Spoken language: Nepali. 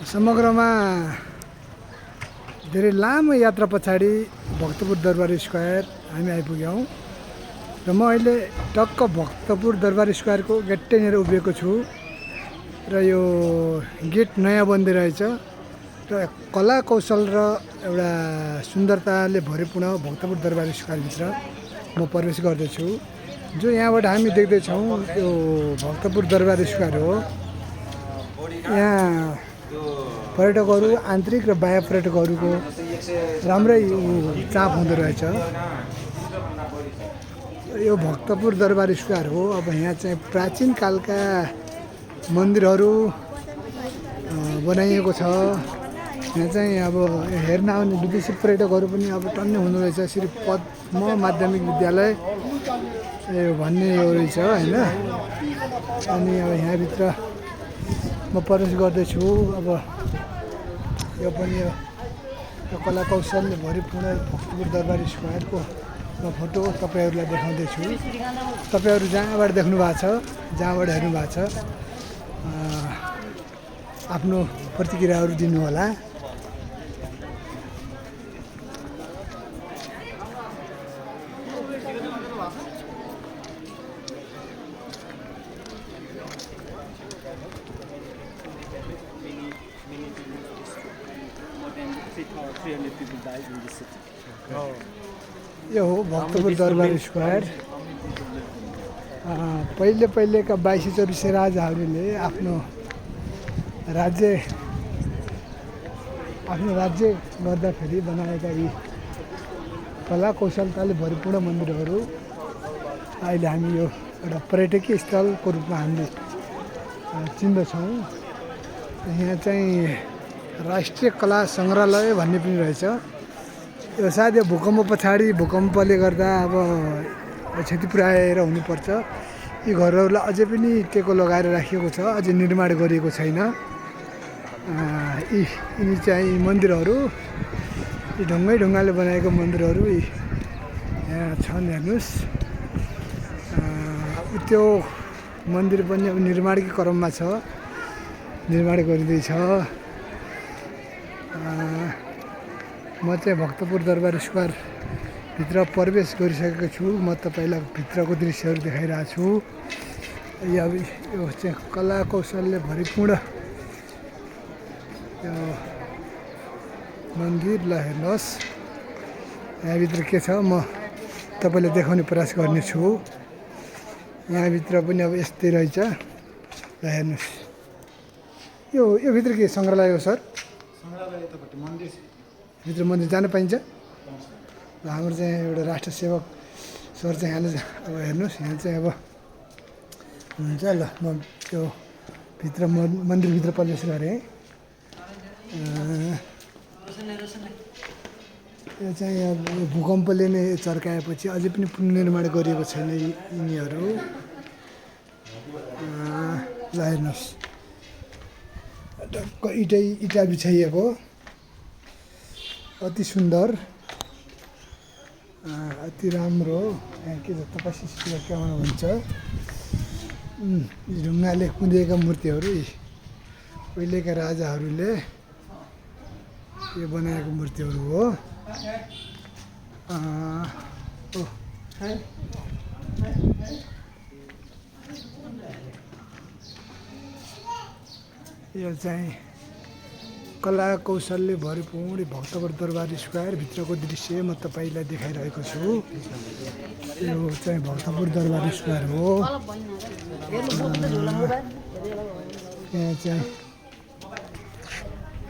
समग्रमा धेरै लामो यात्रा पछाडि भक्तपुर दरबार स्क्वायर हामी आइपुग्यौँ र म अहिले टक्क भक्तपुर दरबार स्क्वायरको गेटैनिर उभिएको छु र यो गेट नयाँ बन्दै रहेछ र कला कौशल र एउटा सुन्दरताले भरिपूर्ण भक्तपुर दरबार स्क्वायरभित्र म प्रवेश गर्दैछु। जो यहाँबाट हामी देख्दैछौँ यो भक्तपुर दरबार स्क्वायर हो। यहाँ पर्यटकहरू आन्तरिक र बाह्य पर्यटकहरूको राम्रै चाप हुँदो रहेछ। यो भक्तपुर दरबार स्क्वायर हो। अब यहाँ चाहिँ प्राचीन कालका मन्दिरहरू बनाइएको छ। यहाँ चाहिँ अब हेर्न आउने विदेशी पर्यटकहरू पनि अब टन्नै हुँदो रहेछ। श्री पद्म माध्यमिक विद्यालय भन्ने यो रहेछ होइन। अनि अब यहाँभित्र म प्रवेश गर्दैछु। अब यो पनि यो कला कौशलले भरिपूर्ण भक्तपुर दरबार स्क्वायरको फोटो तपाईँहरूलाई देखाउँदैछु। तपाईँहरू जहाँबाट देख्नु भएको छ, जहाँबाट हेर्नु भएको छ, आफ्नो प्रतिक्रियाहरू दिनुहोला। यो हो भक्तपुर दरबार स्क्वायर। पहिलेका 2224 राजाहरूले आफ्नो राज्य गर्दाखेरि बनाएका यी कला कौशलताले भरिपूर्ण मन्दिरहरू अहिले हामी यो एउटा पर्यटकीय स्थलको रूपमा हामीले चिन्दछौँ। यहाँ चाहिँ राष्ट्रिय कला सङ्ग्रहालय भन्ने पनि रहेछ। यो सायद यो भूकम्प पछाडि भूकम्पले गर्दा अब क्षति पुर्याएर हुनुपर्छ। यी घरहरूलाई अझै पनि टेको लगाएर राखिएको छ, अझै निर्माण गरिएको छैन। यिनी चाहिँ मन्दिरहरू, यी ढुङ्गाले बनाएको मन्दिरहरू यहाँ छन्। हेर्नुहोस्, त्यो मन्दिर पनि अब निर्माणकै क्रममा छ, निर्माण गरिँदैछ। म चाहिँ भक्तपुर दरबार स्क्वायर भित्र प्रवेश गरिसकेको छु। म तपाईँलाई भित्रको दृश्यहरू देखाइरहेको छु। यो चाहिँ कला कौशलले भरिपूर्ण यो मन्दिर। ल हेर्नुहोस् यहाँभित्र के छ, म तपाईँलाई देखाउने प्रयास गर्नेछु। यहाँभित्र पनि अब यस्तै रहेछ। ल हेर्नुहोस्, यो भित्र के सङ्ग्रहालय हो सर? सङ्ग्रहालय यतापट्टि मन्दिर भित्र मन्दिर जान पाइन्छ। र हाम्रो चाहिँ एउटा राष्ट्र सेवक सर चाहिँ यहाँले अब हेर्नुहोस्, यहाँ चाहिँ अब हुन्छ। ल म त्यो भित्र मन्दिरभित्र प्रवेश गरेँ। यो चाहिँ अब भूकम्पले नै चर्काएपछि अझै पनि पुनर्निर्माण गरिएको छैन यिनीहरू। ल हेर्नुहोस्, टक्क इटा बिछाइएको, अति सुन्दर, अति राम्रो। यहाँ के छ, तपाईँ सिसीटिभी क्यामेरा हुन्छ। ढुङ्गाले कुँदिएका मूर्तिहरू पहिलेका राजाहरूले यो बनाएको मूर्तिहरू हो। यो चाहिँ कला कौशलले भरिपूर्ण भक्तपुर दरबार स्क्वायर भित्रको दृश्य म तपाईँलाई देखाइरहेको छु। यो चाहिँ भक्तपुर दरबार स्क्वायर हो। यहाँ चाहिँ